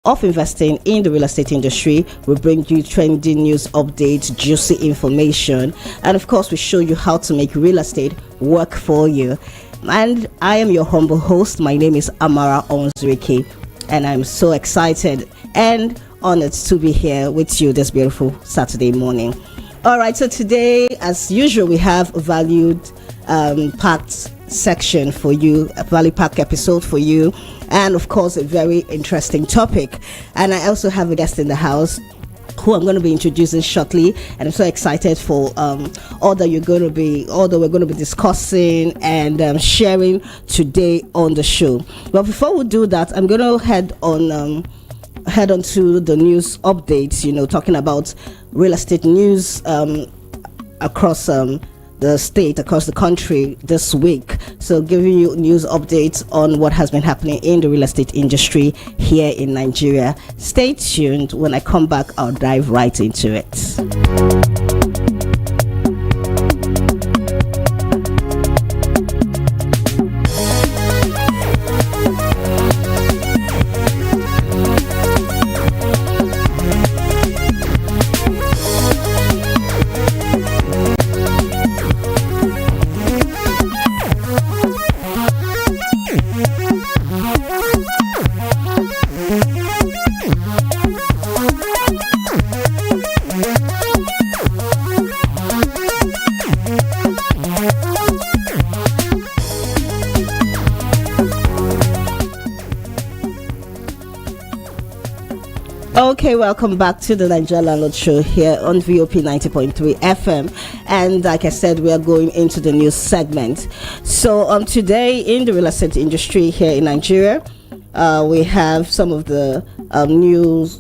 of investing in the real estate industry. We bring you trending news updates, juicy information, and of course we show you how to make real estate work for you. And I am your humble host. My name is Amara Onzurike, and I'm so excited and honored to be here with you this beautiful Saturday morning. All right, so today, as usual, we have a valued packed section for you, a value pack episode for you, and of course a very interesting topic. And I also have a guest in the house who I'm going to be introducing shortly, and I'm so excited for all that we're going to be discussing and sharing today on the show. But before we do that, I'm going to head on to the news updates, talking about real estate news across the state, across the country this week. So giving you news updates on what has been happening in the real estate industry here in Nigeria. Stay tuned. When I come back, I'll dive right into it. Okay, welcome back to the Nigeria Landlord Show here on VOP 90.3 FM. And like I said, we are going into the news segment. So today in the real estate industry here in Nigeria, we have some of the news,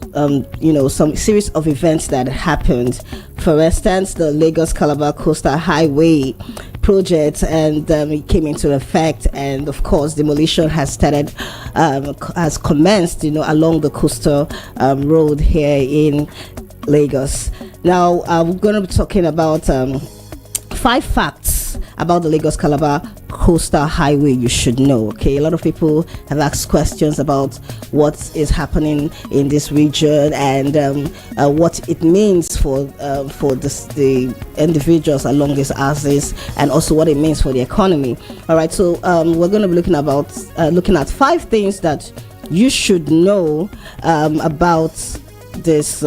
some series of events that happened. For instance, the Lagos-Calabar Coastal Highway project, and it came into effect, and of course demolition has commenced along the coastal road here in Lagos. Now we're going to be talking about 5 facts about the Lagos-Calabar Coastal Highway you should know. Okay, a lot of people have asked questions about what is happening in this region and what it means for the individuals along these axis, and also what it means for the economy. All right, so we're going to be looking at 5 things that you should know about this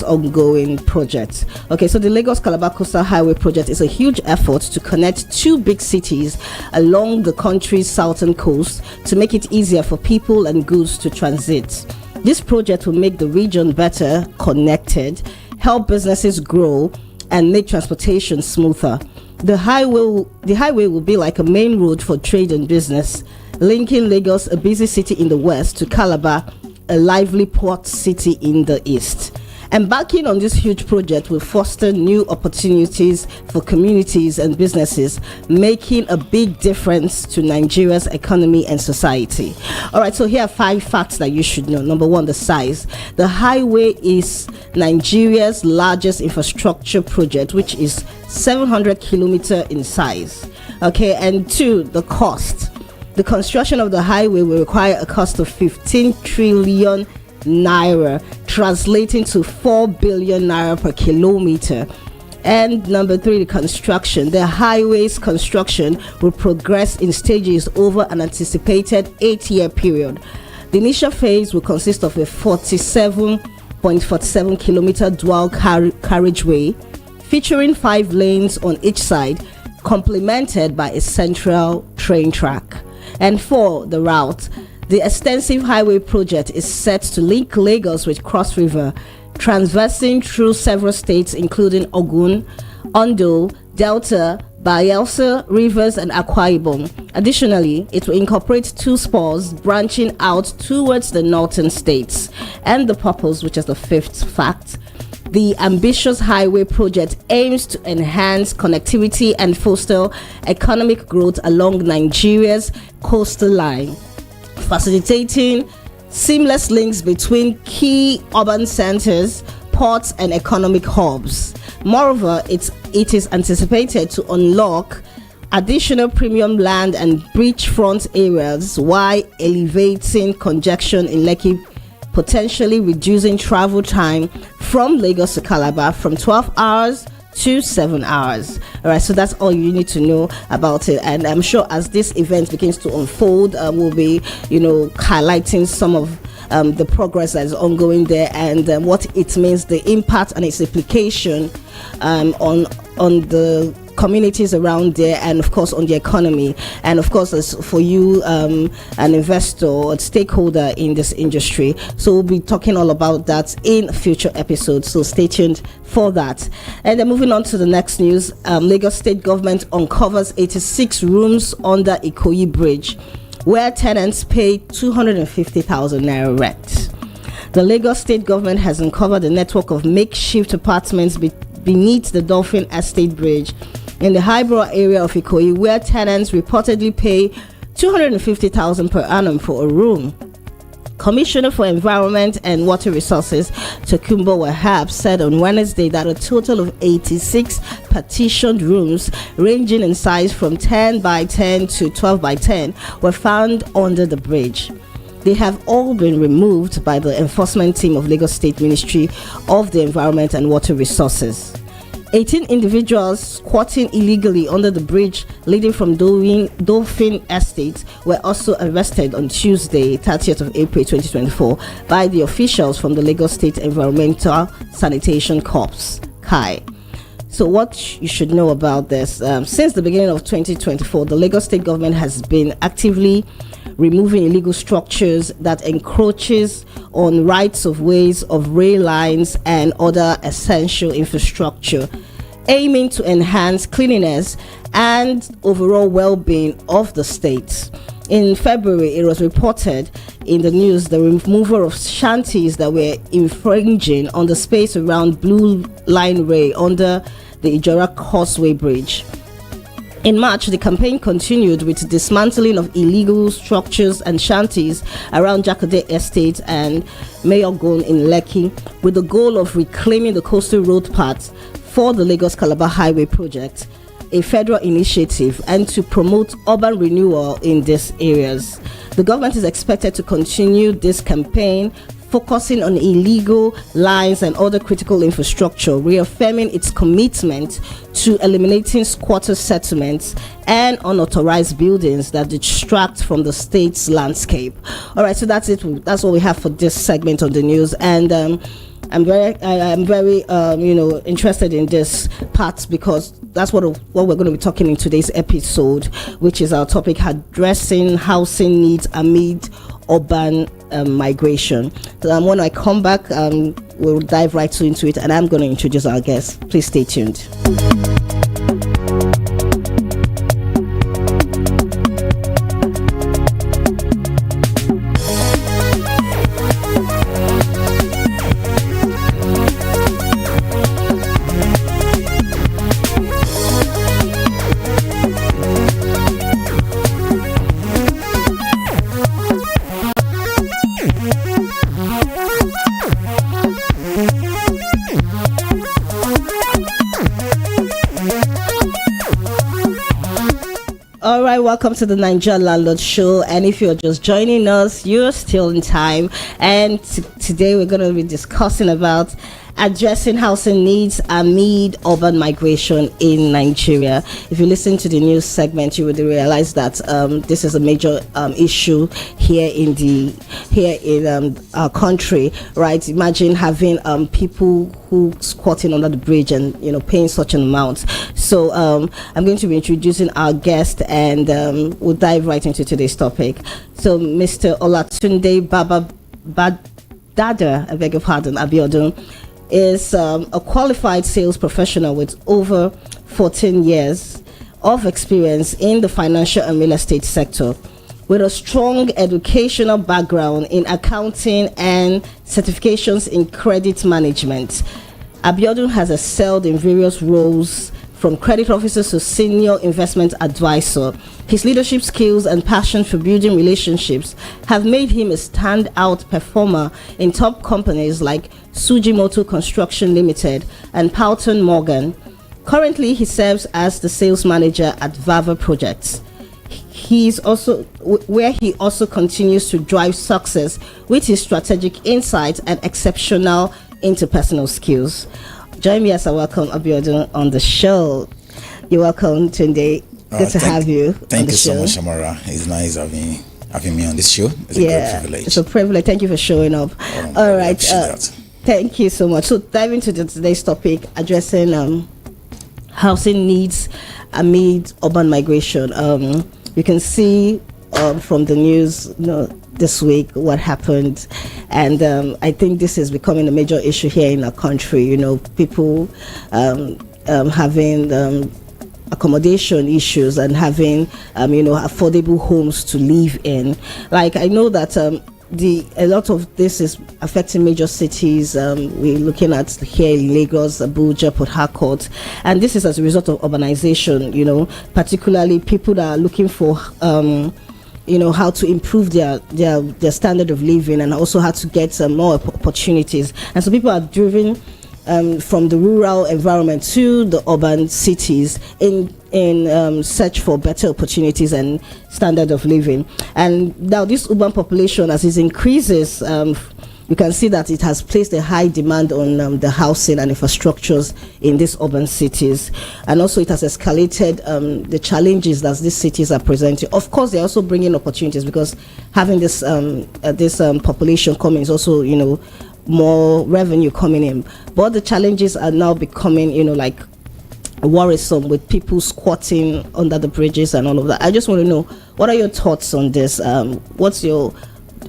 ongoing project. Okay, so the Lagos-Calabar Coastal Highway project is a huge effort to connect 2 big cities along the country's southern coast to make it easier for people and goods to transit. This project will make the region better connected, help businesses grow, and make transportation smoother. The highway will be like a main road for trade and business, linking Lagos, a busy city in the west, to Calabar, a lively port city in the east. Embarking on this huge project will foster new opportunities for communities and businesses, making a big difference to Nigeria's economy and society. All right, so here are 5 facts that you should know. Number 1, the size. The highway is Nigeria's largest infrastructure project, which is 700 kilometers in size. Okay, and 2, the cost. The construction of the highway will require a cost of 15 trillion naira, translating to 4 billion naira per kilometer. And number 3, the construction. The highway's construction will progress in stages over an anticipated 8-year period. The initial phase will consist of a 47.47 kilometer dual carriageway featuring 5 lanes on each side, complemented by a central train track. And 4, the route. The extensive highway project is set to link Lagos with Cross River, traversing through several states including Ogun, Ondo, Delta, Bayelsa, Rivers, and Akwa Ibom. Additionally, it will incorporate 2 spurs branching out towards the northern states. And the purpose, which is the 5th fact. The ambitious highway project aims to enhance connectivity and foster economic growth along Nigeria's coastal line, facilitating seamless links between key urban centers, ports, and economic hubs. Moreover, it is anticipated to unlock additional premium land and beachfront areas while alleviating congestion in Lekki potentially reducing travel time from Lagos to Calabar from 12 hours to 7 hours. All right, so that's all you need to know about it, and I'm sure as this event begins to unfold, we'll be highlighting some of the progress that is ongoing there, and what it means, the impact and its implication on the communities around there, and of course on the economy, and of course as for you, an investor or stakeholder in this industry. So we'll be talking all about that in future episodes, so stay tuned for that. And then moving on to the next news, Lagos State Government uncovers 86 rooms under Ikoyi Bridge where tenants pay 250,000 naira rent. The Lagos State Government has uncovered a network of makeshift apartments beneath the Dolphin Estate Bridge in the Highborough area of Ikoyi, where tenants reportedly pay 250,000 per annum for a room. Commissioner for Environment and Water Resources, Tokunbo Wahab, said on Wednesday that a total of 86 partitioned rooms ranging in size from 10 by 10 to 12 by 10 were found under the bridge. They have all been removed by the enforcement team of Lagos State Ministry of the Environment and Water Resources. 18 individuals squatting illegally under the bridge leading from Dolphin Estate were also arrested on Tuesday, 30th of April 2024, by the officials from the Lagos State Environmental Sanitation Corps, KAI. So what you should know about this, since the beginning of 2024, the Lagos State government has been actively removing illegal structures that encroaches on rights of ways of rail lines and other essential infrastructure, aiming to enhance cleanliness and overall well-being of the state. In February, it was reported in the news the removal of shanties that were infringing on the space around Blue Line Rail under the Ijora Causeway Bridge. In March, the campaign continued with dismantling of illegal structures and shanties around Jakode Estate and Mayogun in Lekki, with the goal of reclaiming the coastal road path for the Lagos-Calabar Highway project, a federal initiative, and to promote urban renewal in these areas. The government is expected to continue this campaign, focusing on illegal lines and other critical infrastructure, reaffirming its commitment to eliminating squatter settlements and unauthorized buildings that distract from the state's landscape. All right, so that's it. That's what we have for this segment on the news, and I'm very interested in this part because that's what we're going to be talking in today's episode, which is our topic: addressing housing needs amid urban migration. So when I come back, we'll dive right into it, and I'm going to introduce our guest. Please stay tuned. All right, welcome to the Naija Landlord Show, and if you're just joining us, you're still in time, and today we're going to be discussing about addressing housing needs amid urban migration in Nigeria. If you listen to the news segment, you would realize that this is a major issue here in our country, right? Imagine having people who squatting under the bridge and paying such an amount. So I'm going to be introducing our guest, and we'll dive right into today's topic. So Mr. Olatunde Dada, I beg your pardon, Abiodun, is a qualified sales professional with over 14 years of experience in the financial and real estate sector, with a strong educational background in accounting and certifications in credit management. Abiodun has excelled in various roles, from credit officer to senior investment advisor. His leadership skills and passion for building relationships have made him a standout performer in top companies like Sujimoto Construction Limited and Powton Morgan. Currently, he serves as the sales manager at Vava Projects. he's also where he also continues to drive success with his strategic insights and exceptional interpersonal skills. Join me as I welcome Abiodun on the show. You're welcome, Tunde. Good to have you. Thank you so much, Amara. It's nice having me on this show. It's a great privilege. It's a privilege. Thank you for showing up. All right. Thank you so much. So diving into today's topic, addressing housing needs amid urban migration. You can see from the news, this week what happened, and I think this is becoming a major issue here in our country. People having accommodation issues and having affordable homes to live in. Like, I know that a lot of this is affecting major cities. We're looking at here in Lagos, Abuja, Port Harcourt, and this is as a result of urbanization. Particularly people that are looking for how to improve their standard of living, and also how to get more opportunities. And so people are driven from the rural environment to the urban cities in search for better opportunities and standard of living. And now this urban population, as it increases, you can see that it has placed a high demand on the housing and infrastructures in these urban cities. And also it has escalated the challenges that these cities are presenting. Of course, they're also bringing opportunities, because having this population coming is also, more revenue coming in. But the challenges are now becoming, like worrisome, with people squatting under the bridges and all of that. I just want to know, what are your thoughts on this? What's your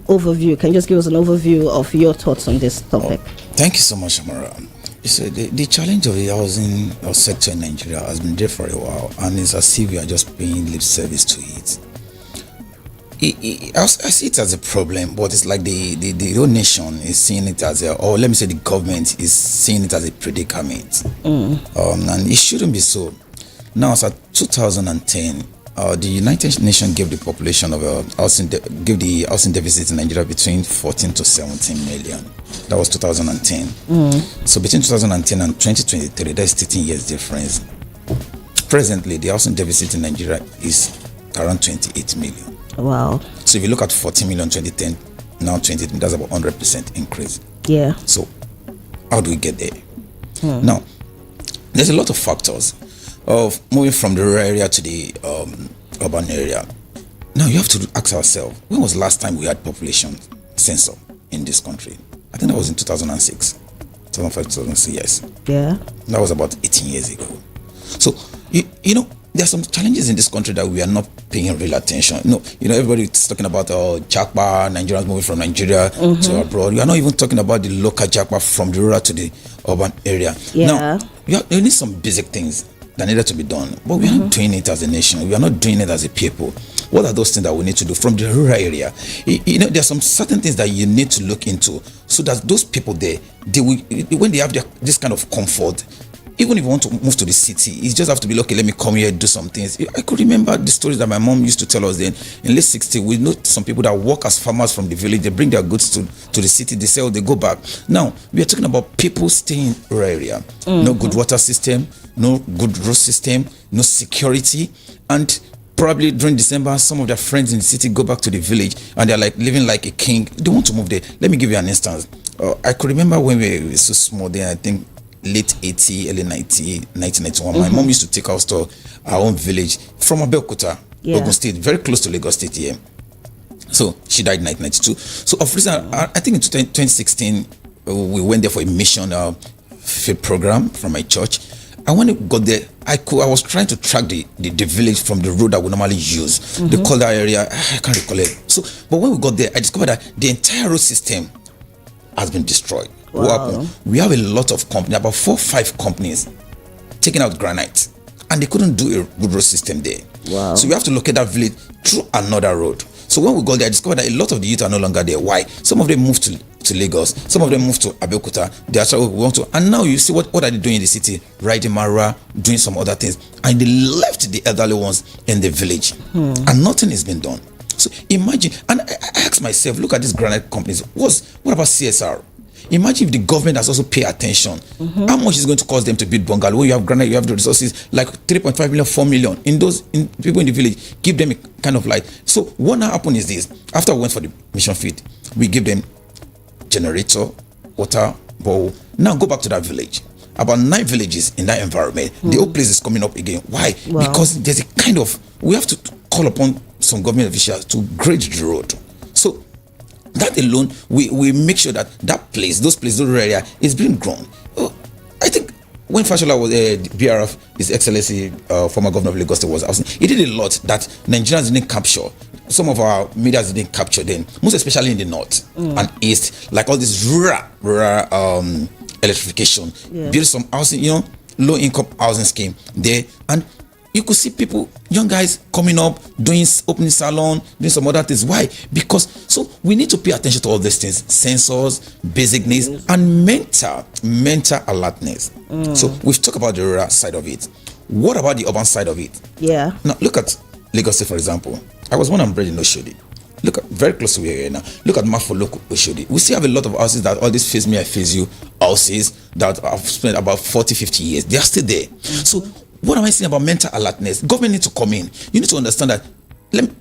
overview? Can you just give us an overview of your thoughts on this topic? Thank you so much, Amara. You see, the challenge of the housing sector in Nigeria has been there for a while, and it's as if we are just paying lip service to it. I see it as a problem, but it's like the whole nation is seeing it as or let me say the government is seeing it as a predicament. And it shouldn't be so. Now, as at 2010, the United Nations gave the population of gave the housing deficit in Nigeria between 14 to 17 million. That was 2010. So between 2010 and 2023, there's 13 years difference. Presently, the housing deficit in Nigeria is around 28 million. Wow. So if you look at 14 million 2010, now 20, that's about 100% increase. Yeah. So how do we get there? Now, there's a lot of factors of moving from the rural area to the urban area. Now you have to ask ourselves, when was the last time we had population census in this country? I think that was in 2006, 2005, 2006, yes. Yeah. That was about 18 years ago. So, there are some challenges in this country that we are not paying real attention. Everybody is talking about Japa, Nigerians moving from Nigeria to abroad. We are not even talking about the local Japa from the rural to the urban area. Yeah. Now, you need some basic things that needed to be done, but we are not doing it as a nation. We are not doing it as a people. What are those things that we need to do from the rural area? There are some certain things that you need to look into, so that those people there, when they have this kind of comfort, even if you want to move to the city, you just have to be, okay, let me come here and do some things. I could remember the stories that my mom used to tell us then. In late 60s, we know some people that work as farmers from the village. They bring their goods to the city. They sell, they go back. Now, we are talking about people staying in rural area. No good water system, no good road system, no security. And probably during December, some of their friends in the city go back to the village, and they're like living like a king. They want to move there. Let me give you an instance. I could remember when we were so small then, I think, late 80, early 90, 1991. My mom used to take us to our own village from Abeokuta, Ogun State, very close to Lagos State here. So she died in 1992. So of recent, I think in 2016, we went there for a mission field program from my church. And when we got there, I was trying to track the village from the road that we normally use. They call that area, I can't recall it. So, but when we got there, I discovered that the entire road system has been destroyed. Wow. What happened? We have a lot of companies, about 4 or 5 companies taking out granite, and they couldn't do a good road system there. Wow. So we have to locate that village through another road. So when we got there, I discovered that a lot of the youth are no longer there. Why? Some of them moved to Lagos, some of them moved to Abeokuta. They are trying, we want to, and now you see what are they doing in the city? Riding Mara, doing some other things, and they left the elderly ones in the village, and nothing has been done. So imagine, and I asked myself, look at these granite companies. What about CSR? Imagine if the government has also paid attention. How much is it going to cost them to build bungalow? You have granted, you have the resources, like 3.5 million, 4 million in people in the village. Give them a kind of like. So what now happened is this: after we went for the mission field, we give them generator, water, bowl. Now go back to that village. About 9 villages in that environment. The whole place is coming up again. Why? Wow. Because there's a kind of, we have to call upon some government officials to grade the road. So that alone, we make sure that those places, those area is being grown. I think when Fashola was BRF, His Excellency, former governor of Lagos State, was absent, he did a lot that Nigerians didn't capture. Some of our media didn't capture them, most especially in the north and east, like all this rural electrification, build some housing, low income housing scheme there, and you could see people, young guys coming up, opening salon, doing some other things. Why? Because so we need to pay attention to all these things: sensors, basic needs, and mental alertness. So we've talked about the rural side of it. What about the urban side of it? Yeah. Now look at Lagos State, for example. I was born and bred in Oshodi. Look at very close to where we are now. Look at Mafoloko, Oshodi. We still have a lot of houses that all this face me, I face you houses that have spent about 40, 50 years. They are still there. So what am I saying about mental alertness? Government need to come in. You need to understand that.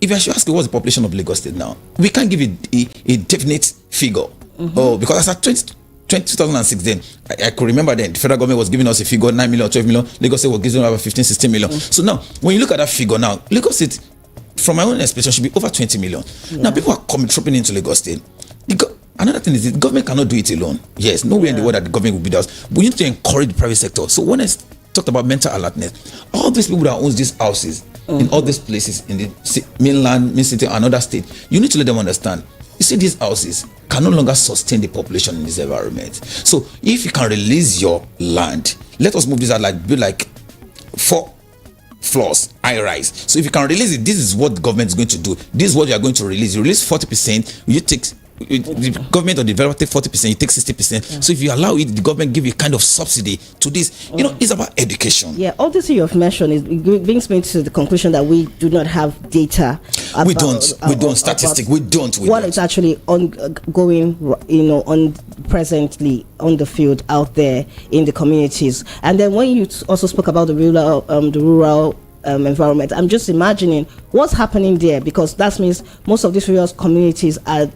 If I should ask you what's the population of Lagos State now, we can't give a definite figure. Because as at 2006, then I could remember then the federal government was giving us a figure 9 million, 12 million. Lagos State was giving us about 15, 16 million. So now when you look at that figure now, Lagos State, from my own expectation, should be over 20 million. Now people are trooping into Lagos State. Another thing is the government cannot do it alone. Yes, nowhere in the world that the government will be there. But we need to encourage the private sector. So when I talked about mental alertness, all these people that own these houses in all these places in the mainland, main city, and other state, you need to let them understand. You see, these houses can no longer sustain the population in this environment. So if you can release your land, let us move this out build like 4 floors, high rise. So if you can release it, this is what the government is going to do. This is what you are going to release. You release 40%, you take the government or the developer take 40%, you take 60%. So if you allow it, the government give you a kind of subsidy to this. It's about education. Yeah, all this you have mentioned brings me to the conclusion that we do not have data. We don't statistics. We don't. What is actually ongoing, on presently on the field out there in the communities. And then when you also spoke about the rural environment, I'm just imagining what's happening there, because that means most of these rural communities are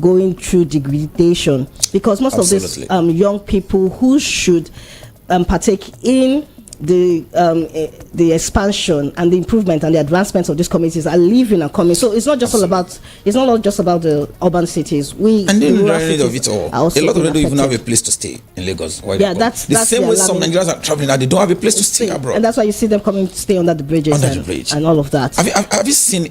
going through degradation, because most Absolutely. of these young people who should partake in the expansion and the improvement and the advancement of these communities are leaving and coming. So it's not just all about the urban cities. And then of it all. A lot of them don't even have a place to stay in Lagos. That's the same way some Nigerians are traveling now, they don't have a place to stay abroad. And that's why you see them coming to stay under the bridges and all of that. Have you seen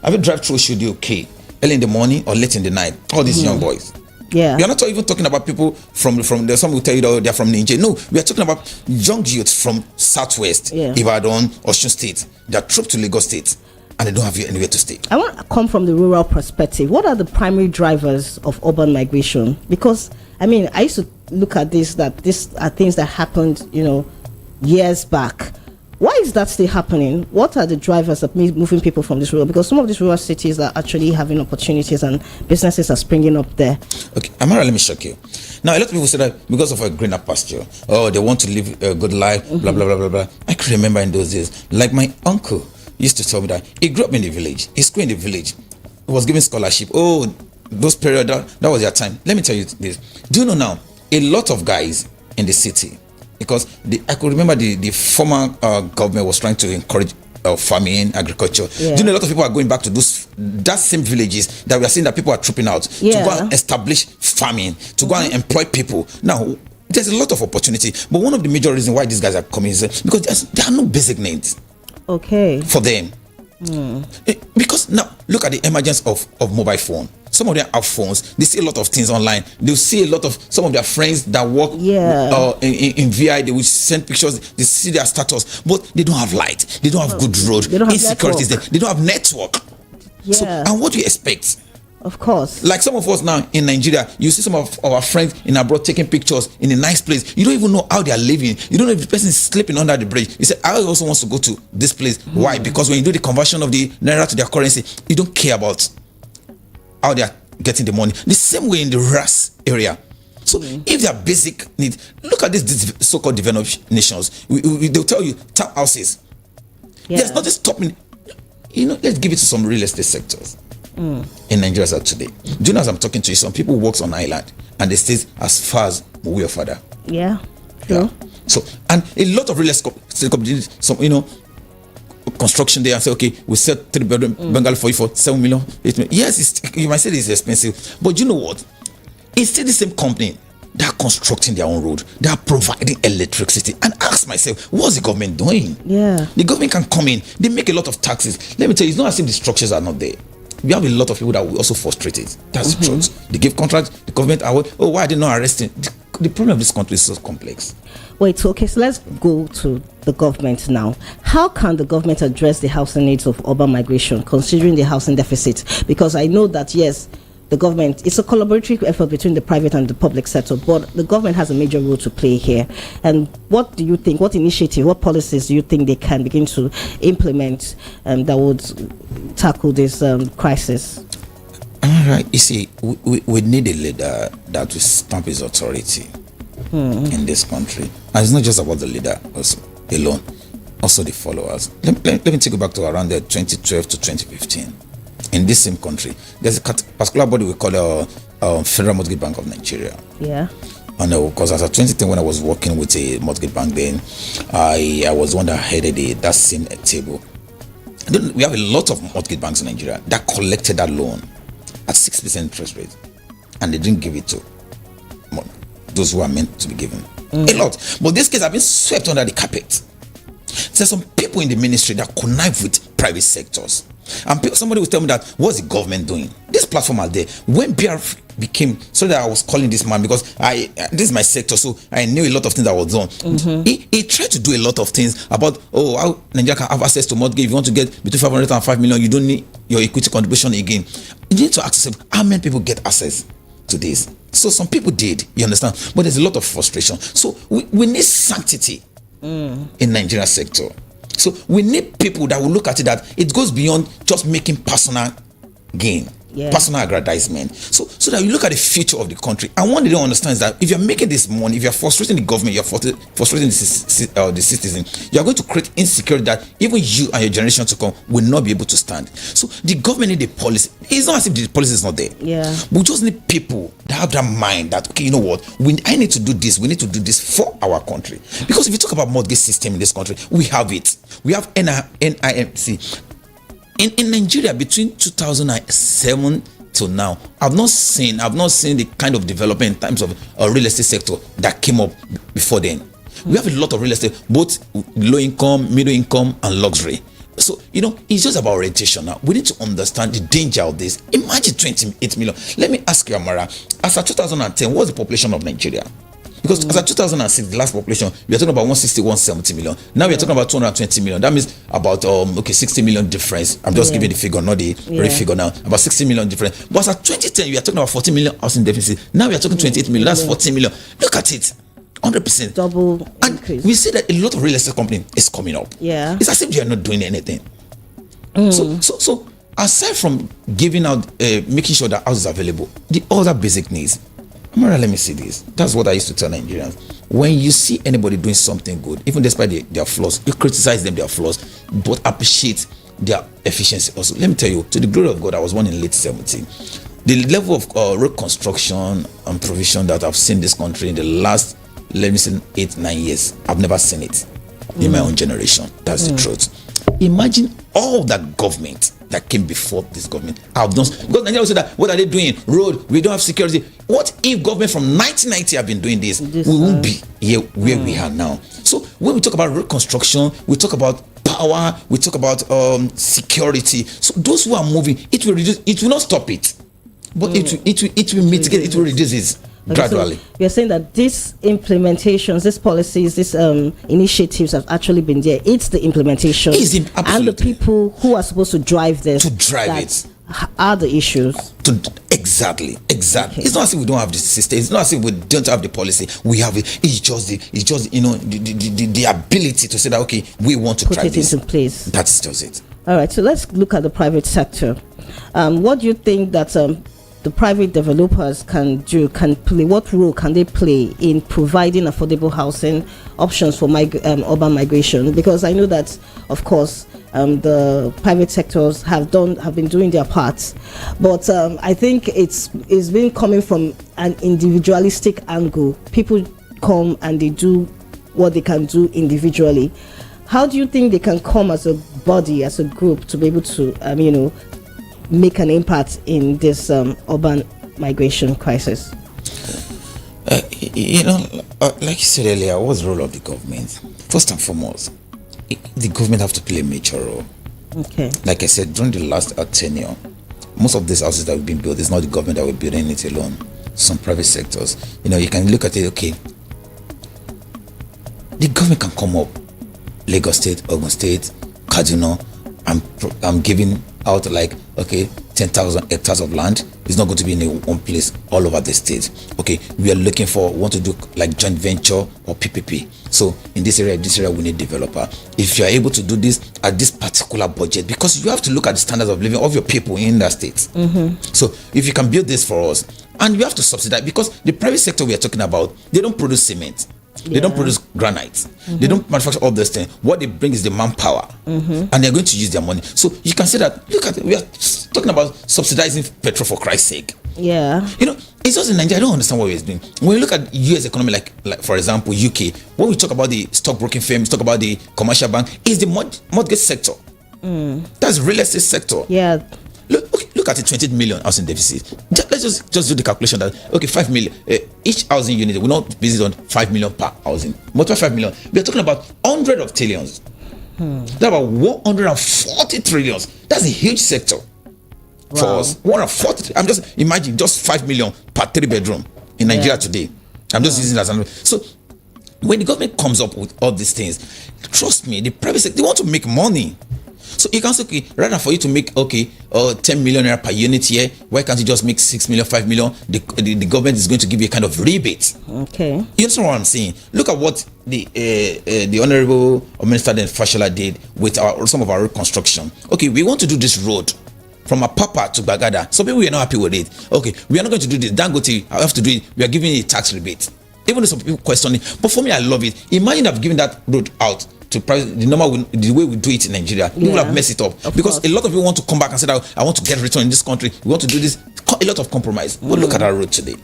have you drive through Oshodi early in the morning or late in the night? All these young boys. Yeah, we are not even talking about people from there. Some will tell you they're from Nigeria. No, we are talking about young youths from Southwest, Ibadan, Osun State. They are trooped to Lagos State and they don't have anywhere to stay. I want to come from the rural perspective. What are the primary drivers of urban migration? Because I used to look at these are things that happened, years back. Why is that still happening? What are the drivers of moving people from this rural? Because some of these rural cities are actually having opportunities and businesses are springing up there. Okay, Amara, let me shock you. Now, a lot of people say that because of a greener pasture, they want to live a good life, blah, blah, blah, blah, blah. I can remember in those days, like my uncle used to tell me that he grew up in the village. He schooled in the village. He was given scholarship. Those periods, that was their time. Let me tell you this. Do you know now, a lot of guys in the city, because I could remember the former government was trying to encourage farming, agriculture. Yeah. Do you know a lot of people are going back to that same villages that we are seeing that people are trooping out to go and establish farming, to go and employ people. Now, there's a lot of opportunity, but one of the major reasons why these guys are coming is because there are no basic needs. Okay. For them. Because now, look at the emergence of mobile phone. Some of them have phones. They see a lot of things online. They'll see a lot of some of their friends that work in VI. They will send pictures. They see their status, but they don't have light. They don't have good road. They don't have insecurities there. They don't have network. Yeah. So, and what do you expect? Of course. Like some of us now in Nigeria, you see some of our friends in abroad taking pictures in a nice place. You don't even know how they are living. You don't know if the person is sleeping under the bridge. You say, I also want to go to this place. Why? Because when you do the conversion of the naira to their currency, you don't care about how they are getting the money. The same way in the RAS area. So if there are basic needs, look at these so-called developed nations. They'll tell you townhouses. Yeah. There's nothing stopping. Let's give it to some real estate sectors in Nigeria as of today. Do you know, as I'm talking to you, some people work on island and they stay as far as Mowe Fada. Yeah, true. Yeah. So, and a lot of real estate companies, some, construction there and say, okay, we sell 3-bedroom bungalow for you for 7 million, 8 million. Yes, you might say it's expensive, but you know what? It's still the same company that are constructing their own road, they are providing electricity. And ask myself, what's the government doing? Yeah. The government can come in, they make a lot of taxes. Let me tell you, it's not as if the structures are not there. We have a lot of people that will also frustrate it. That's the truth. They give contracts, the government are, why are they not arresting? The problem of this country is so complex. Wait, okay, so let's go to the government now. How can the government address the housing needs of urban migration, considering the housing deficit? Because I know that, yes, the government, it's a collaborative effort between the private and the public sector, but the government has a major role to play here. And what do you think, what initiative, what policies do you think they can begin to implement that would tackle this crisis? All right, you see, we need a leader that will stamp his authority in this country. And it's not just about the leader also alone, also the followers. Let me take you back to around the 2012 to 2015. In this same country, there's a particular body we call the Federal Mortgage Bank of Nigeria. Yeah. And because as of 2010, when I was working with a mortgage bank, then I was the one that headed that same table. And then we have a lot of mortgage banks in Nigeria that collected that loan at 6% interest rate, and they didn't give it to those who are meant to be given. A lot. But this case have been swept under the carpet. There's some people in the ministry that connive with private sectors. And somebody will tell me that, what's the government doing? This platform are there. When BRF became, so that I was calling this man because this is my sector, so I knew a lot of things that was done. He tried to do a lot of things about, how Nigeria can have access to mortgage. If you want to get between 500 and 5 million, you don't need your equity contribution again. You need to ask yourself, how many people get access to this? So some people did, you understand? But there's a lot of frustration. So we need sanctity in Nigeria sector. So we need people that will look at it that it goes beyond just making personal gain, personal aggrandizement. So that you look at the future of the country. And what they don't understand is that if you're making this money, if you're frustrating the government, you're frustrating the citizen, you're going to create insecurity that even you and your generation to come will not be able to stand. So the government need a policy. It's not as if the policy is not there. Yeah. We just need people that have that mind that, okay, you know what, I need to do this. We need to do this for our country. Because if you talk about mortgage system in this country, we have it. We have NIMC. In Nigeria, between 2007 till now, I've not seen the kind of development in terms of a real estate sector that came up before then. We have a lot of real estate, both low income, middle income, and luxury. So, it's just about orientation now. We need to understand the danger of this. Imagine 28 million. Let me ask you, Amara, as of 2010, what's the population of Nigeria? Because as of 2006, the last population, we are talking about 160, 170 million. Now we are talking about 220 million. That means about 60 million difference. I'm just giving the figure, not the real figure now. About 60 million difference. But as of 2010, we are talking about 14 million housing deficit. Now we are talking 28 million. That's 14 million. Look at it. 100%. Double increase. And we see that a lot of real estate company is coming up. Yeah. It's as if they are not doing anything. So aside from giving out, making sure that house is available, the other basic needs. Amara, let me see this. That's what I used to tell Nigerians. When you see anybody doing something good, even despite their flaws, you criticize them, their flaws, but appreciate their efficiency also. Let me tell you, to the glory of God, I was born in late 70s. The level of road construction and provision that I've seen in this country in the last, let me say, 8-9 years, I've never seen it in my own generation. That's the truth. Imagine all that government that came before this government have done. Because Nigeria will say that, what are they doing? Road, we don't have security. What if government from 1990 have been doing this? We won't be here where we are now. So when we talk about road construction, we talk about power, we talk about security. So those who are moving, it will reduce. It will not stop it, but it will mitigate. It will reduce it gradually. So you're saying that these implementations, these policies, these initiatives have actually been there. It's the implementation and the people who are supposed to drive this. Are the issues. Exactly. It's not as if we don't have the system. It's not as if we don't have the policy. We have it. It's just the ability to say that, okay, we want to put drive it this into place. That's just it. All right. So let's look at the private sector. What do you think that the the private developers can play? What role can they play in providing affordable housing options for urban migration? Because I know that, of course, the private sectors have been doing their parts, but I think it's been coming from an individualistic angle. People come and they do what they can do individually. How do you think they can come as a body, as a group, to be able to make an impact in this urban migration crisis? Like you said earlier, what's the role of the government? First and foremost, the government have to play a major role. Okay. Like I said, during the last tenure, most of these houses that have been built, it's not the government that will building it alone. Some private sectors. You can look at it, okay, the government can come up, Lagos State, Ogun State, Kaduna, I'm giving out 10,000 hectares of land. It's not going to be in one place, all over the state. Okay, we want to do like joint venture or PPP. So in this area, we need developer. If you are able to do this at this particular budget, because you have to look at the standards of living of your people in that state. So if you can build this for us, and we have to subsidize, because the private sector we are talking about, they don't produce cement. They don't produce granite. They don't manufacture all those things. What they bring is the manpower, and they're going to use their money. So you can say that. Look at it. We are talking about subsidizing petrol for Christ's sake. Yeah. It's just in Nigeria. I don't understand what we're doing. When you look at US economy, like for example UK, when we talk about the stockbroking firms, talk about the commercial bank, is the mortgage sector. That's real estate sector. Yeah. Look at it, 28 million housing deficit. Let's just do the calculation that 5 million each housing unit. We're not busy on 5 million per housing. Multiply 5 million. We're talking about hundreds of trillions. That's about 140 trillions. That's a huge sector for us. 140. I'm just imagine just 5 million per 3-bedroom in Nigeria today. I'm just using that as an. So when the government comes up with all these things, trust me, the private sector, they want to make money. So you can say, rather for you to make 10 million naira per unit here, why can't you just make 6 million, 5 million? The government is going to give you a kind of rebate. Okay. You understand what I'm saying? Look at what the Honorable Minister Fashola did with some of our road construction. Okay, we want to do this road from Apapa to Bagada. Some people are not happy with it. Okay, we are not going to do this. Dangote, I have to do it. We are giving it a tax rebate. Even though some people question it, but for me, I love it. Imagine I've given that road out to the way we do it in Nigeria. People have messed it up because a lot of people want to come back and say that I want to get return in this country. We want to do this. A lot of compromise. But look at our road today.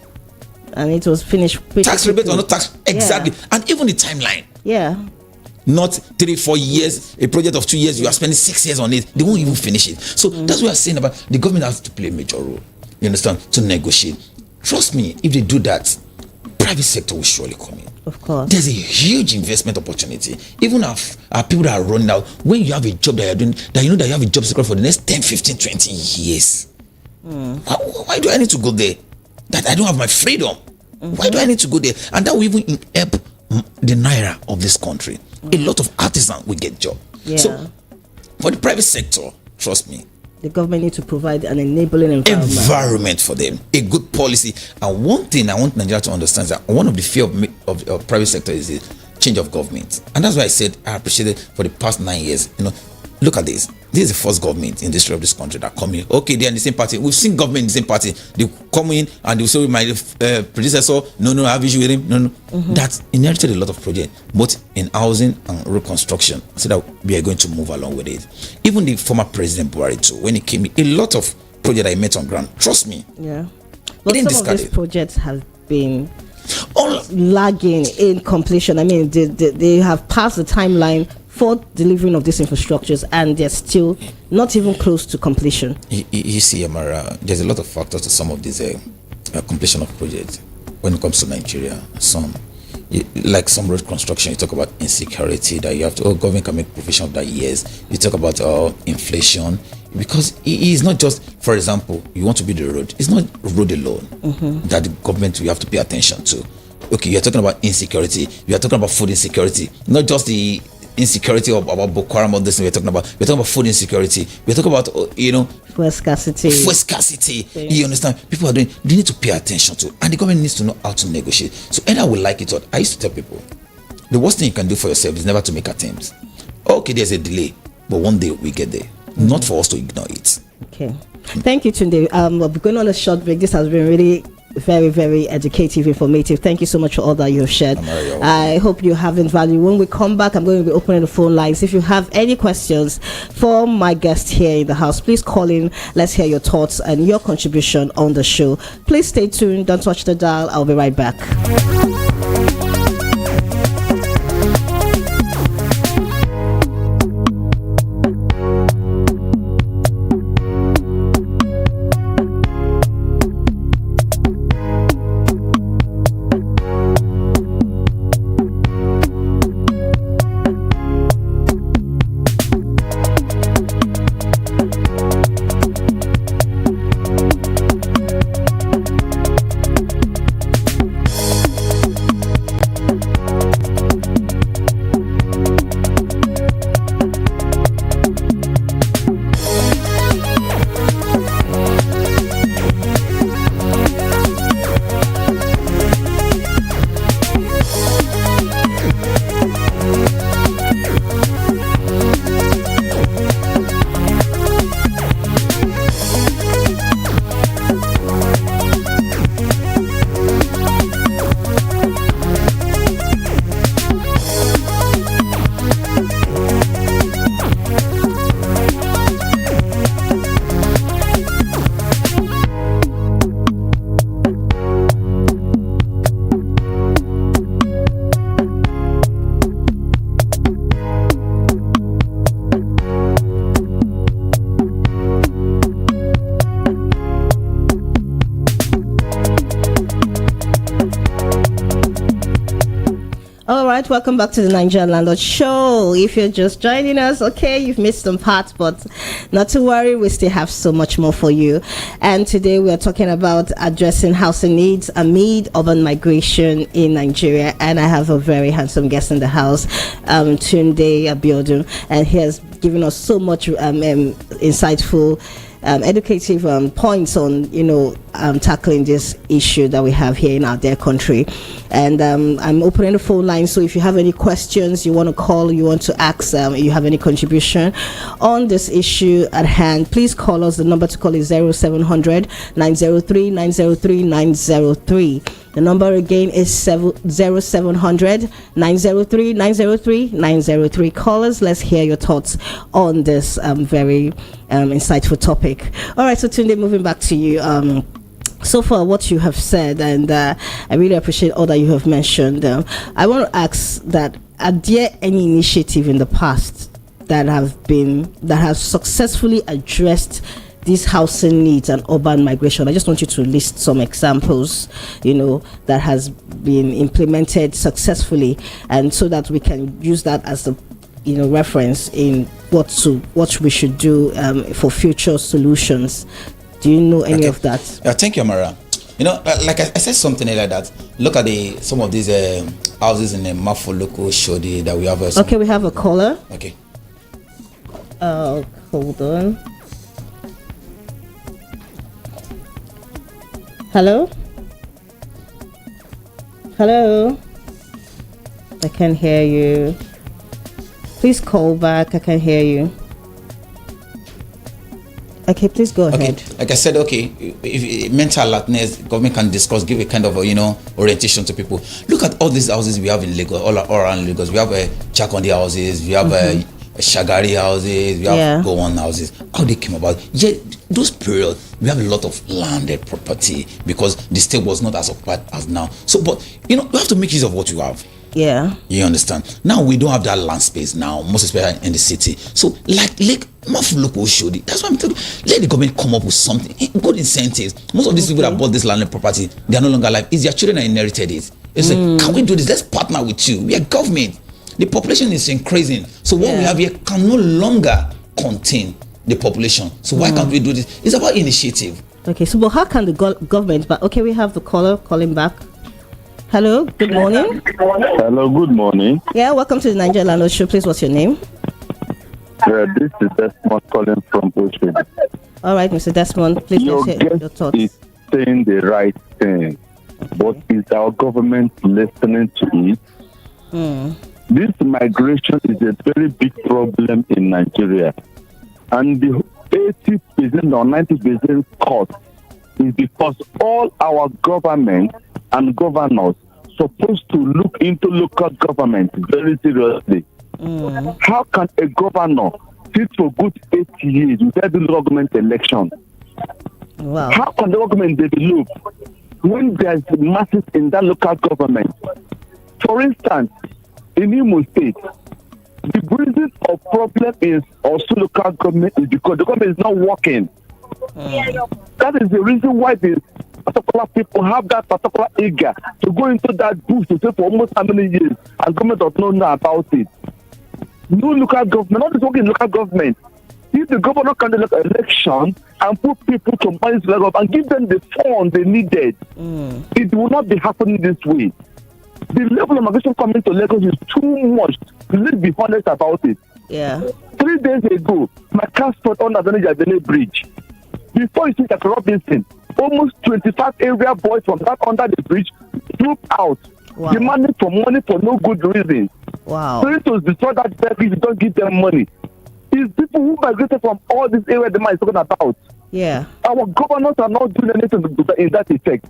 And it was finished. Tax rebate or not tax? Exactly. Yeah. And even the timeline. Yeah. Not 3-4 years, a project of 2 years, you are spending 6 years on it. They won't even finish it. So that's what I'm saying about the government has to play a major role. You understand? To negotiate. Trust me, if they do that, private sector will surely come in. Of course. There's a huge investment opportunity. Even our people that are running out, when you have a job that you're doing, that you know that you have a job security for the next 10, 15, 20 years. Why do I need to go there? That I don't have my freedom. Why do I need to go there? And that will even help the naira of this country. A lot of artisans will get job. Yeah. So for the private sector, trust me, the government needs to provide an enabling environment for them, a good policy. And one thing I want Nigeria to understand is that one of the fear of private sector is the change of government. And that's why I said I appreciate it for the past 9 years. Look at this. This is the first government in the history of this country that come in. Okay, they're in the same party. We've seen government in the same party. They come in and they say, my predecessor, no, I have issue with him. No. That inherited a lot of projects, both in housing and road construction. So that we are going to move along with it. Even the former President Buhari too, when he came in, a lot of projects I met on ground. Trust me. Yeah. But some of these projects have been lagging in completion. I mean, they have passed the timeline for delivering of these infrastructures, and they're still not even close to completion. You see, Amara, there's a lot of factors to some of these completion of projects when it comes to Nigeria. Like some road construction, you talk about insecurity that you have to, government can make provision of that, yes. You talk about inflation, because it is not just, for example, you want to build a road. It's not road alone that the government will have to pay attention to. Okay, you're talking about insecurity. You are talking about food insecurity, not just the insecurity about Boko Haram, all this we're talking about food insecurity, we're talking about food scarcity. You understand? People they need to pay attention to, and the government needs to know how to negotiate. So either we like it or I used to tell people, the worst thing you can do for yourself is never to make attempts. Okay, there's a delay, but one day we get there. Not for us to ignore it. Okay. Thank you, Tunde. We're going on a short break. This has been really very, very educative, informative. Thank you so much for all that you have shared. I hope you have in value. When we come back, I'm going to be opening the phone lines. If you have any questions for my guest here in the house, please call in. Let's hear your thoughts and your contribution on the show. Please stay tuned. Don't touch the dial. I'll be right back. All right, welcome back to the Nigerian Landlord Show. If you're just joining us, okay, you've missed some parts, but not to worry, we still have so much more for you. And today we are talking about addressing housing needs amid urban migration in Nigeria. And I have a very handsome guest in the house, Tunde Abiodun, and he has given us so much insightful educative points on tackling this issue that we have here in our dear country. And I'm opening the phone line, so if you have any questions you want to call, you want to ask, you have any contribution on this issue at hand, please call us. The number to call is 0700 903 903 903. The number again is 0700 903 903 903. Callers, let's hear your thoughts on this very insightful topic. All right, so Tunde, moving back to you. So far, what you have said, and I really appreciate all that you have mentioned. I want to ask that: are there any initiative in the past that have successfully addressed these housing needs and urban migration? I just want you to list some examples, that has been implemented successfully, and so that we can use that as the reference in what we should do for future solutions. Do you know any of that? Thank you, Amara. Like I said something like that. Look at some of these houses in the Mafoloco Shodi that we have. Okay, we have a caller. Okay. Hold on. Hello? Hello? I can't hear you. Please call back. I can't hear you. Okay, please go ahead. Like I said, if mental alertness, government can discuss, give a kind of orientation to people. Look at all these houses we have in Lagos, all around Lagos. We have Chakondi houses, we have Shagari houses, we have Gowon houses. How they came about? Yeah, those periods we have a lot of landed property because the state was not as occupied as now. So, but we have to make use of what you have. Yeah. You understand? Now we don't have that land space now, most especially in the city. So like Mafoloco showed it. That's why I'm telling you, let the government come up with something, good incentives. Most of these people that bought this landed property, they are no longer alive. It's their children that inherited it. It's like, can we do this? Let's partner with you. We are government. The population is increasing. So what we have here can no longer contain the population. So why can't we do this? It's about initiative. Okay, so but how can the government, but okay, we have the caller calling back. Hello, good morning. Hello, good morning. Yeah, welcome to the Nigerian Landlord Show. Please, what's your name? This is Desmond calling from Bushwick. All right, Mr. Desmond, please your share your thoughts. Is saying the right thing, but is our government listening to it? This migration is a very big problem in Nigeria, and the 80% or 90% cut is because all our government and governors supposed to look into local government very seriously. How can a governor sit for good 8 years without the government election? Wow. How can the government develop when there's masses in that local government? For instance, in Imo State, the reason of problem is also local government is because the government is not working. That is the reason why the particular people have that particular eager to go into that bush to stay for almost how many years, and government does not know about it. No local government, not just working in local government. If the governor can do an election and put people to manage the level and give them the funds they needed, it will not be happening this way. The level of migration coming to Lagos is too much. Let's be honest about it. Yeah. 3 days ago, my car spot on the bridge. Before you see that Robinson, almost 25 area boys from that under the bridge dropped out, demanding for money for no good reason. Wow. So to destroy that bridge, you don't give them money. It's people who migrated from all these areas the man is talking about. Yeah. Our governors are not doing anything in that effect.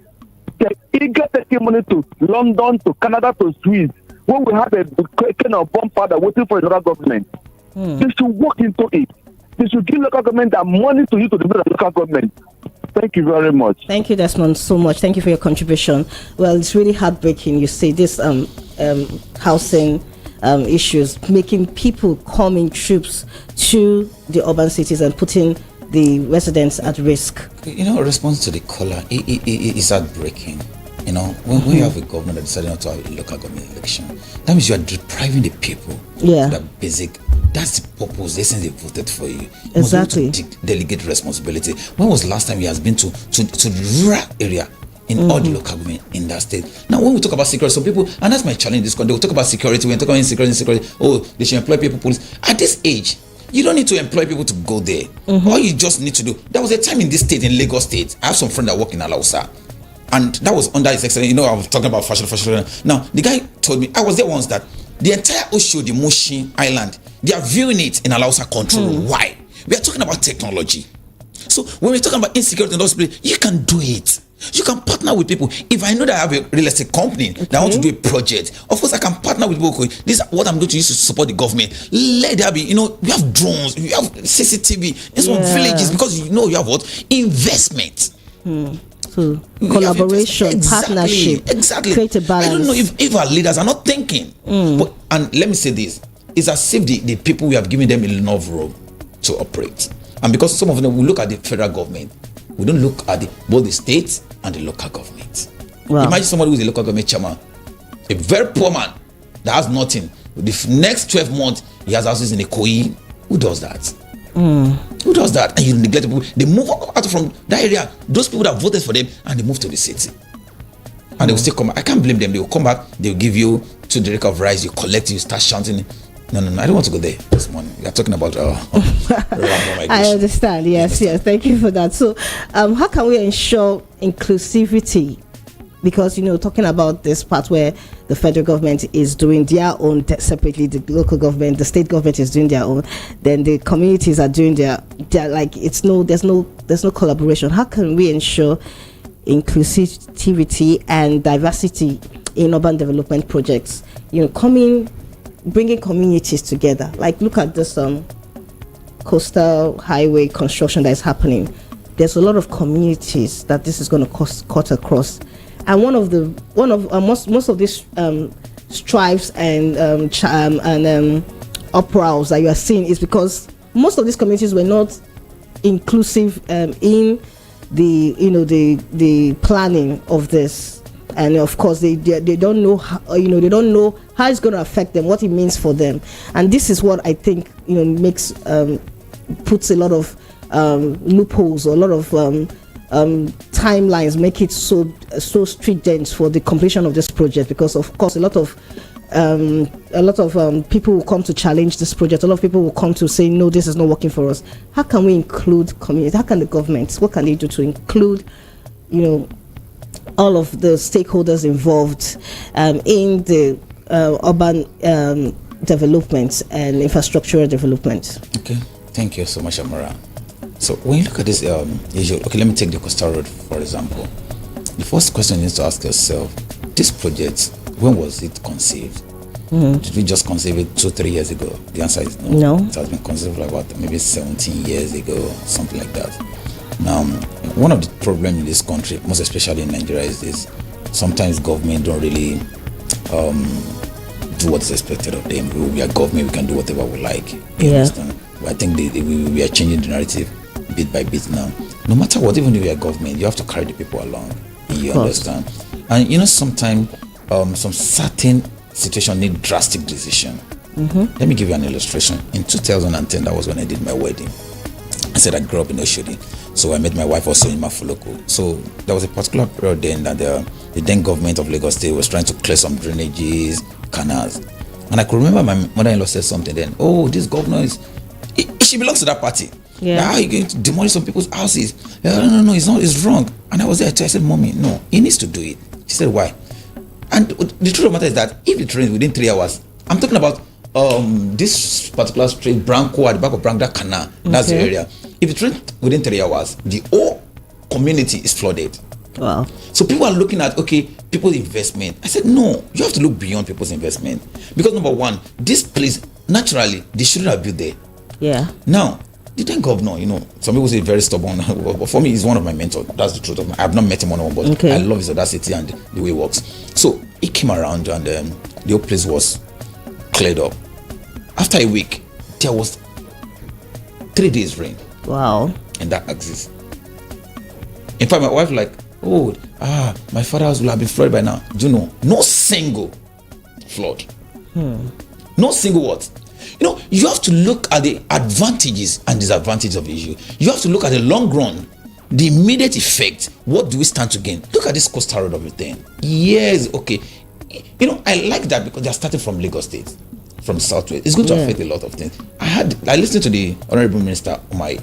They're eager taking money to London, to Canada, to Swiss, when we have a kind of bomb powder waiting for another government. They should walk into it. They should give local government that money to you to develop local government. Thank you very much. Thank you, Desmond, so much. Thank you for your contribution. Well, it's really heartbreaking. You see this housing issues, making people come in troops to the urban cities and putting the residents at risk. You know, response to the caller is heartbreaking. You know, when you have a government that decided not to have a local government election, that means you are depriving the people. Yeah. That basic. That's the purpose. They say they voted for you. Exactly. Delegate responsibility. When was the last time you has been to rural area in all the local government in that state? Now, when we talk about security, some people, and that's my challenge in this country, they will talk about security. When we talk about insecurity, oh, they should employ people, police. At this age, you don't need to employ people to go there. All you just need to do. There was a time in this state, in Lagos State, I have some friends that work in Alausa, and that was under his excellence. You know, I was talking about fashion. Now, the guy told me, I was there once, that the entire Oshodi Mushin Island, they are viewing it in Alausa control. Why? We are talking about technology. So when we're talking about insecurity in those places, you can do it. You can partner with people. If I know that I have a real estate company that I want to do a project, of course I can partner with people. This is what I'm going to use to support the government. Let there be, you know, we have drones, we have CCTV in some villages, because you know you have what? Investment. So collaboration, partnership, create a balance. I don't know if our leaders are not thinking. But, and let me say this, it's as if the people, we have given them enough room to operate. And because some of them, we look at the federal government, we don't look at both the states and the local government. Wow. Imagine somebody who's a local government chairman, a very poor man that has nothing. The next 12 months, he has houses in Ikoyi. Who does that? Who does that? And you neglect people. They move out from that area. Those people that voted for them, and they move to the city. And they will still come back. I can't blame them. They will come back. They will give you 2 dirham of rice. You collect. You start shouting. No. I don't want to go there this morning. We are talking about I understand. Yes. Thank you for that. So, how can we ensure inclusivity? Because, you know, talking about this part where the federal government is doing their own separately, the local government, the state government is doing their own, then the communities are doing their like, there's no collaboration. How can we ensure inclusivity and diversity in urban development projects? You know, bringing communities together. Like, look at this coastal highway construction that is happening. There's a lot of communities that this is going to cut across. And most of these stripes and uproars that you are seeing is because most of these communities were not inclusive in the planning of this, and of course they don't know how, they don't know how it's going to affect them, what it means for them. And this is what I think makes puts a lot of loopholes, or a lot of timelines, make it so stringent for the completion of this project, because of course a lot of people will come to challenge this project. A lot of people will come to say, no, this is not working for us. How can we include community? How can the government, what can they do to include all of the stakeholders involved in the urban development and infrastructural development? Okay, thank you so much, Amara. So when you look at this issue, okay, let me take the Coastal Road for example. The first question you need to ask yourself: this project, when was it conceived? Did we just conceive it 2-3 years ago? The answer is no. No. It has been conceived for about maybe 17 years ago, something like that. Now, one of the problems in this country, most especially in Nigeria, is this: sometimes government don't really do what's expected of them. We are government; we can do whatever we like. You understand? I think we are changing the narrative bit by bit now. No matter what, even if you are government, you have to carry the people along. You understand? And sometimes some certain situation need drastic decision. Let me give you an illustration. In 2010, that was when I did my wedding. I said I grew up in Oshodi, so I met my wife also in Mafuloko. So there was a particular period then that the then government of Lagos State was trying to clear some drainages, canals, and I could remember my mother-in-law said something then. Oh, this governor she belongs to that party. Yeah. How are you going to demolish some people's houses? No, it's not. It's wrong. And I was there. I said, Mommy, no, he needs to do it. She said, why? And the truth of the matter is that if it rains within 3 hours, I'm talking about this particular street, Branco, at the back of Branco Canal, that's the area. If it rains within 3 hours, the whole community is flooded. Wow. So people are looking at, okay, people's investment. I said, no, you have to look beyond people's investment. Because number one, this place, naturally, they shouldn't have built there. Yeah. Now, the then governor, some people say very stubborn, but for me, he's one of my mentors. That's the truth of I have not met him one-on-one, but I love his audacity and the way he works. So he came around and the whole place was cleared up. After a week, there was 3 days rain. Wow. And that axis. In fact, my wife my father's house will have been flooded by now. Do you know? No single flood. No single what? You have to look at the advantages and disadvantages of the issue. You have to look at the long run, the immediate effect. What do we stand to gain? Look at this Coastal Road of a thing. Yes, okay. I like that because they're starting from Lagos State, from the southwest. It's going to affect a lot of things. I listened to the Honorable Minister Umahi.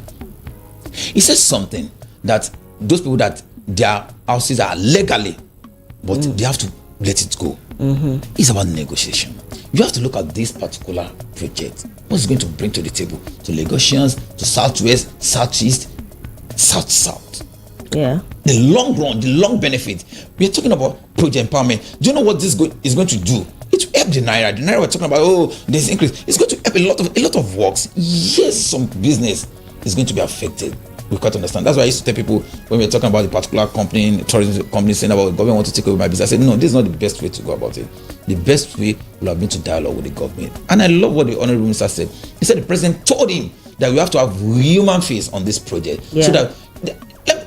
He said something that those people that their houses are legally, but they have to let it go. It's about negotiation. You have to look at this particular project. What's it going to bring to the table? To Lagosians, to Southwest, Southeast, South. Yeah. The long run, the long benefit. We are talking about project empowerment. Do you know what this is going to do? It will help the Naira. The Naira we're talking about, there's increase. It's going to help a lot of works. Yes, some business is going to be affected. We can't understand. That's why I used to tell people when we were talking about the particular company, tourism company, saying about government want to take over my business. I said, no, this is not the best way to go about it. The best way would have been to dialogue with the government. And I love what the Honorable Minister said. He said the president told him that we have to have human face on this project. Yeah. So that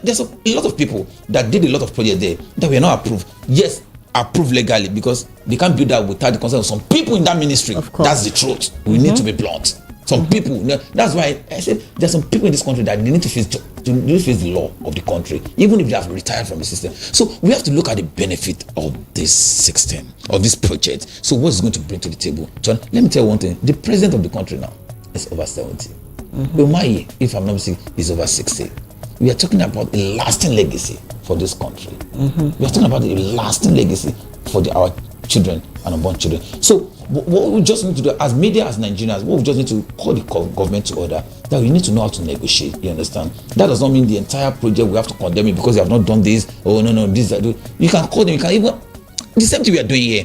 there's a lot of people that did a lot of projects there that were not approved. Yes, approved legally because they can't build that without the consent of some people in that ministry. Of course. That's the truth. We need to be blunt. Some people, that's why I said there's some people in this country that they need to face the law of the country, even if they have retired from the system. So we have to look at the benefit of this system, of this project. So what's it going to bring to the table? John, let me tell you one thing. The president of the country now is over 70. Umahi, if I'm not mistaken, is over 60. We are talking about a lasting legacy for this country. We are talking about a lasting legacy for our children and unborn children. So what we just need to do as media, as Nigerians, what we just need to call the government to order, that we need to know how to negotiate. You understand? That does not mean the entire project we have to condemn it because they have not done this. Oh no, this I do. You can call them. You can even the same thing we are doing here,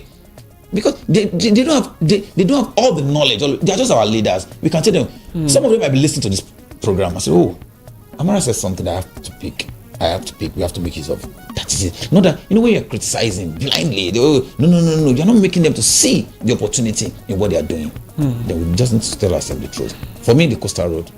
because they don't have all the knowledge. They are just our leaders. We can tell them. Some of them might be listening to this program and say, "Oh, Amara says something that I have to pick. We have to make use of." That is it. Not that, when you're criticizing blindly, no, you're not making them to see the opportunity in what they are doing. Then we just need to tell ourselves the truth. For me, the Coastal Road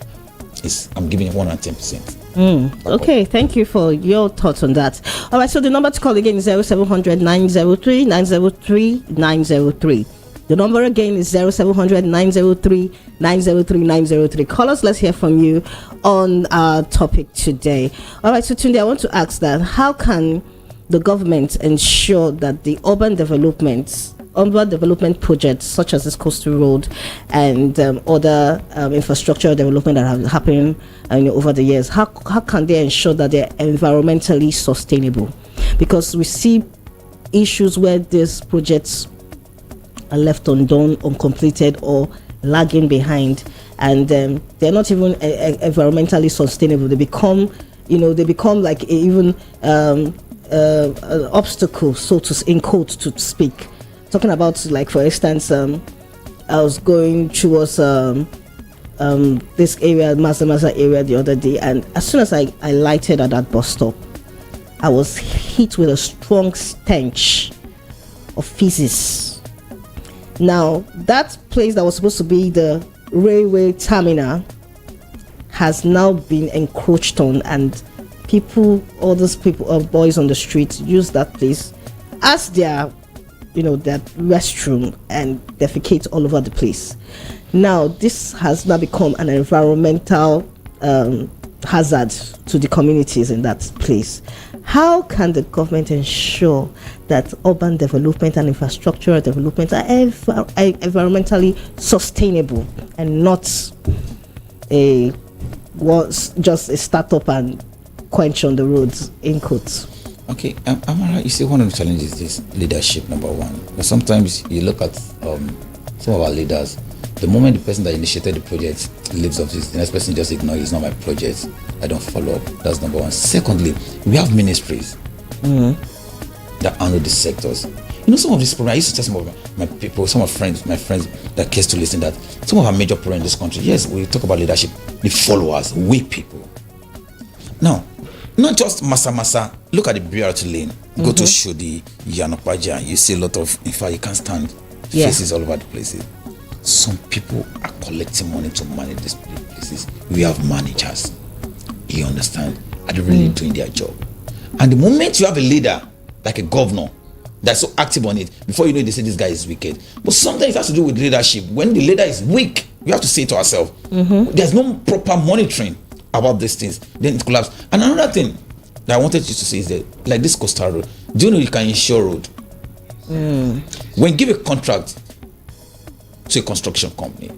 I'm giving it 110%. Okay, thank you for your thoughts on that. All right, so the number to call again is 0700 903 903 903. The number again is 0700 903 903 903. Call us, let's hear from you on our topic today. All right, so Tunde, I want to ask that how can the government ensure that the urban development projects such as this Coastal Road and other infrastructure development that have happened over the years, how can they ensure that they're environmentally sustainable? Because we see issues where these projects are left undone, uncompleted, or lagging behind, and they're not even environmentally sustainable. They become like even an obstacle, so to in quotes to speak. Talking about, like, for instance, I was going towards this area, Maza area, the other day, and as soon as I lighted at that bus stop, I was hit with a strong stench of feces. Now, that place that was supposed to be the railway terminal has now been encroached on, and all those people, boys on the street, use that place as their restroom and defecate all over the place. Now, this has now become an environmental hazard to the communities in that place. How can the government ensure that urban development and infrastructural development are environmentally sustainable and not just a startup and quench on the roads, in quotes? Okay, Amara, you see, one of the challenges is leadership, number one. But sometimes you look at some of our leaders, the moment the person that initiated the project leaves office, the next person just ignores, it's not my project, I don't follow up. That's number one. Secondly, we have ministries that handle these sectors. Some of these problems, I used to tell some of my people, my friends that cares to listen, that some of our major problems in this country, yes, we talk about leadership, the followers, we people. Now, not just masa. Look at the BRT lane. Go to Shodi, Yanopaja. You see a lot of, in fact, you can't stand faces all over the places. Some people are collecting money to manage these places. We have managers. You understand? Are they really doing their job? And the moment you have a leader, like a governor, that's so active on it, before you know it, they say this guy is wicked. But sometimes it has to do with leadership. When the leader is weak, we have to say to ourselves, there's no proper monitoring about these things, then it collapses. And another thing that I wanted you to say is that, like this coastal road, do you know you can insure road? When you give a contract to a construction company,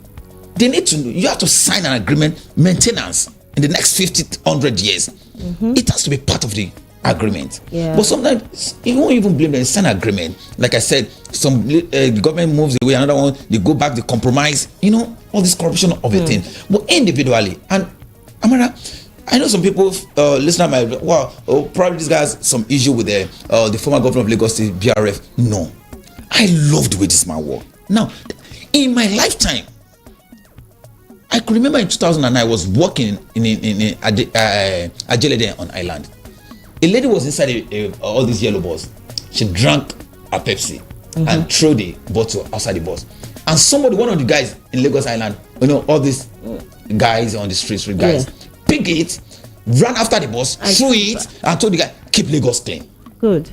they need to know, you have to sign an agreement, maintenance in the next 100 years. It has to be part of the agreement. But sometimes you won't even blame them, sign an agreement. Like I said, some the government moves away, another one, they go back, they compromise, all this corruption of a thing. But individually, and Amara, I know some people listen to my probably this guy has some issue with the former governor of Lagos State, BRF. No, I love the way this man worked. Now, in my lifetime, I could remember in 2009 I was working in Ajelede on Island. A lady was inside all these yellow bus. She drank a Pepsi and threw the bottle outside the bus. And one of the guys in Lagos Island, all these guys on the street guys, pick it, ran after the bus, threw it, and told the guy, keep Lagos clean. Good.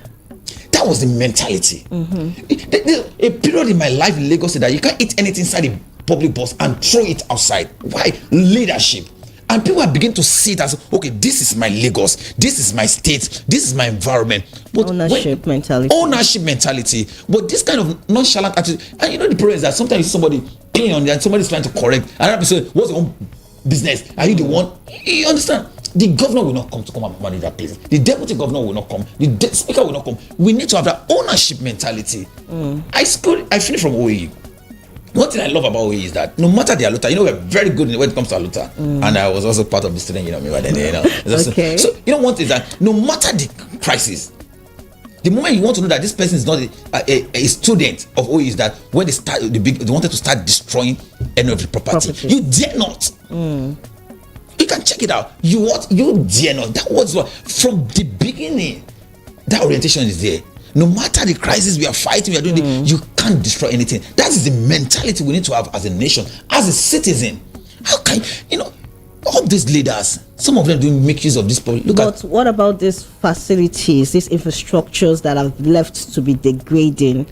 That was the mentality. A period in my life in Lagos said that you can't eat anything inside the public bus and throw it outside. Why? Leadership. And people are beginning to see it as, okay, this is my Lagos, this is my state, this is my environment. But ownership mentality. But this kind of nonchalant attitude, and the problem is that sometimes you see somebody playing on there and somebody's trying to correct. Another person, what's your own business? Are you the one? You understand? The governor will not come to come and manage that place. The deputy governor will not come. The speaker will not come. We need to have that ownership mentality. I finished from OAU. One thing I love about OAU is that no matter the Aluta, we're very good when it comes to Aluta. And I was also part of the student, Okay. So, one thing is that no matter the crisis, the moment you want to know that this person is not a student of OAU is that when they wanted to start destroying any of the property. You dare not. You can check it out. You dare not. That was what from the beginning. That orientation is there. No matter the crisis we are fighting, we are doing you can't destroy anything. That is the mentality we need to have as a nation, as a citizen. How can all these leaders? Some of them do make use of this. What about these facilities, these infrastructures that have left to be degrading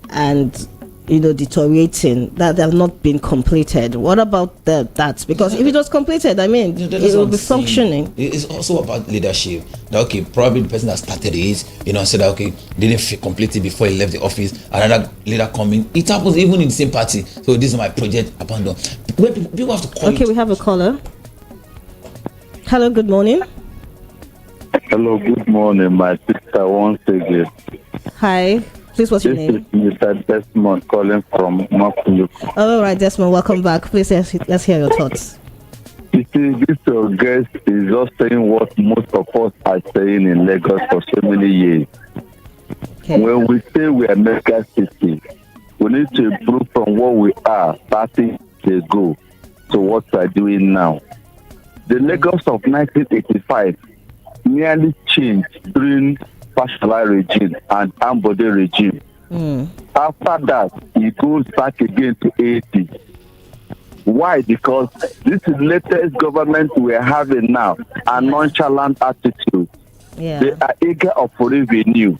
and deteriorating, that have not been completed? What about that? Because if it was completed, it will be functioning. It's also about leadership. That, probably the person that started it, said that, didn't complete it before he left the office. Another leader coming. It happens even in the same party. So this is my project, abandoned. When people have to call. Okay, we have a caller. Hello, good morning. Hello, good morning, my sister once again. Hi. Please, what's your This name? is Mr. Desmond calling from Makulu. All right, Desmond, welcome back. Please, let's hear your thoughts. You see, this your guest is just saying what most of us are saying in Lagos for so many years. Okay. When we say we are mega city, we need to improve from what we are 30 years ago to what we are doing now. The Lagos of 1985 nearly changed during Fashola regime and Ambode regime. After that, it goes back again to 80. Why? Because this latest government we are having now are nonchalant attitude. Yeah. They are eager of revenue.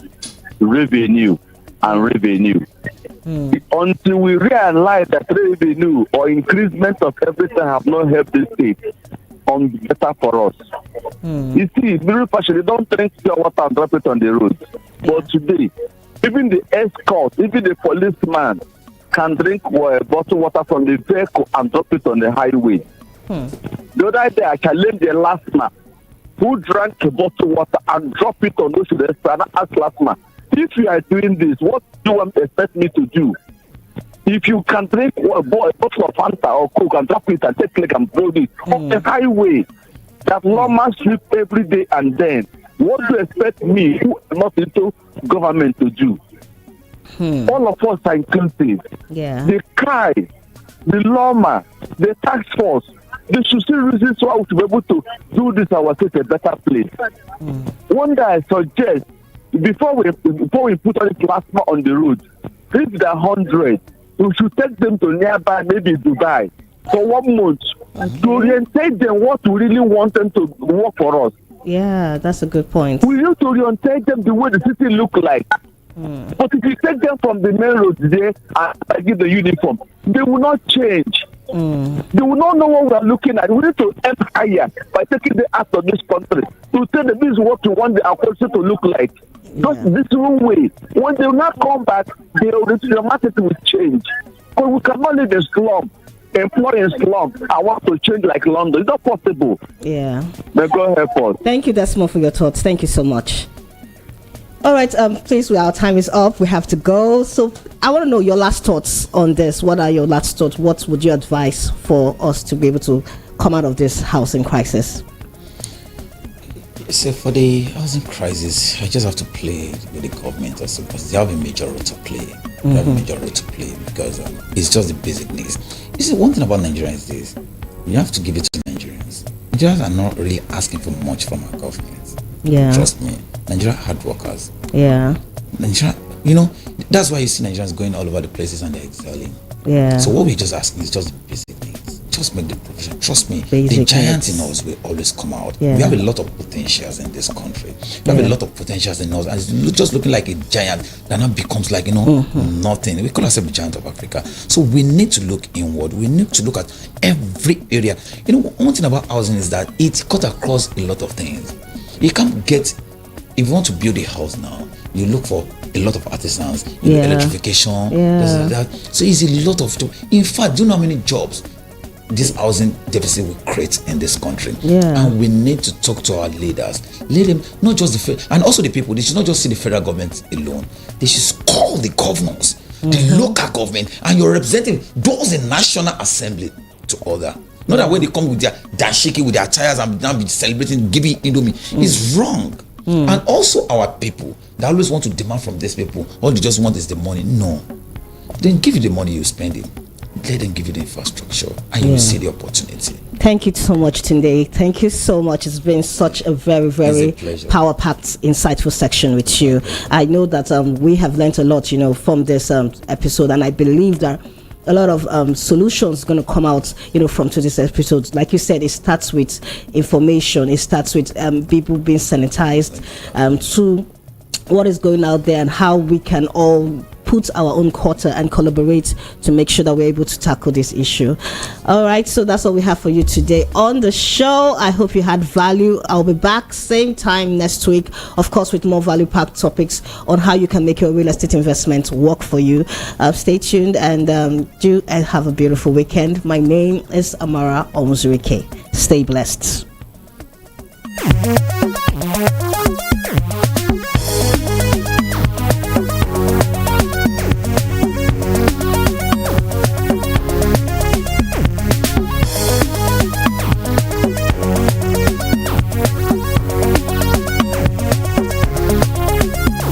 Until we realize that revenue or increasement of everything have not helped the state on better for us. You see, very partially don't drink pure water and drop it on the road. But today, even the escort, even the policeman can drink bottled water from the vehicle and drop it on the highway. The other day, I challenged the last man who drank a bottled water and drop it on those the and I asked last man, if you are doing this, what do you expect me to do? If you can drink a bottle of Fanta or Coke and drop it and take leg and throw it on the highway, that normal sweep every day and then, what do you expect me, who am not into government, to do? All of us are inclusive. Yeah. The CRI, the lawman, the tax force, they should see reasons why we should be able to do this our state a better place. One day I suggest, before we put on the plasma on the road, if they're 100, we should take them to nearby, maybe Dubai, for 1 month, to orientate them what we really want them to work for us. Yeah, that's a good point. We need to orientate them the way the city look like. But if you take them from the main road there and give the uniform, they will not change. They will not know what we are looking at. We need to aim higher by taking them out of this country to tell them this is what we want our culture to look like. Just this way. When they will not come back, the market will change. Because we cannot live in slum, employ in slum, and want to change like London. It's not possible. Yeah. May God help us. Thank you, Desmond, for your thoughts. Thank you so much. All right, please, our time is up. We have to go. So I want to know your last thoughts on this. What are your last thoughts? What would you advise for us to be able to come out of this housing crisis? So for the housing crisis, I just have to play with the government also, because they have a major role to play. They have a major role to play because it's just the basic needs. You see, one thing about Nigeria is this: you have to give it to Nigerians. Nigerians are not really asking for much from our government. Yeah. Trust me, Nigeria hard workers. Yeah. Nigeria, that's why you see Nigerians going all over the places and they're excelling. Yeah. So what we're just asking is just the basic needs. Just make the provision. Trust me, Basic the giant needs. in us will always come out. Yeah. We have a lot of potentials in this country. We have a lot of potentials in us, and it's just looking like a giant that now becomes like nothing. We call ourselves the giant of Africa. So we need to look inward. We need to look at every area. One thing about housing is that it cuts across a lot of things. You can't get, if you want to build a house now, you look for a lot of artisans, electrification, that. So it's a lot of jobs. In fact, do you know how many jobs this housing deficit will create in this country? And we need to talk to our leaders. Let them, not just and also the people, they should not just see the federal government alone. They should call the governors, the local government, and your representative, those in National Assembly to order. Not that when they come with their dashiki, with their tires and now be celebrating, giving Indomie, it's wrong. And also our people, they always want to demand from these people, all they just want is the money. No. Then give you the money, you spend it. Let them give you the infrastructure and you will see the opportunity. Thank you so much, Tunde. Thank you so much. It's been such a very, very power-packed, insightful section with you. I know that we have learned a lot, from this episode, and I believe that a lot of solutions going to come out, from today's episode. Like you said, it starts with information. It starts with people being sanitized to what is going out there and how we can all put our own quota and collaborate to make sure that we're able to tackle this issue. All right, so that's all we have for you today on the show. I hope you had value. I'll be back same time next week, of course, with more value-packed topics on how you can make your real estate investment work for you. Stay tuned and do have a beautiful weekend. My name is Amara Omuzurike. Stay blessed.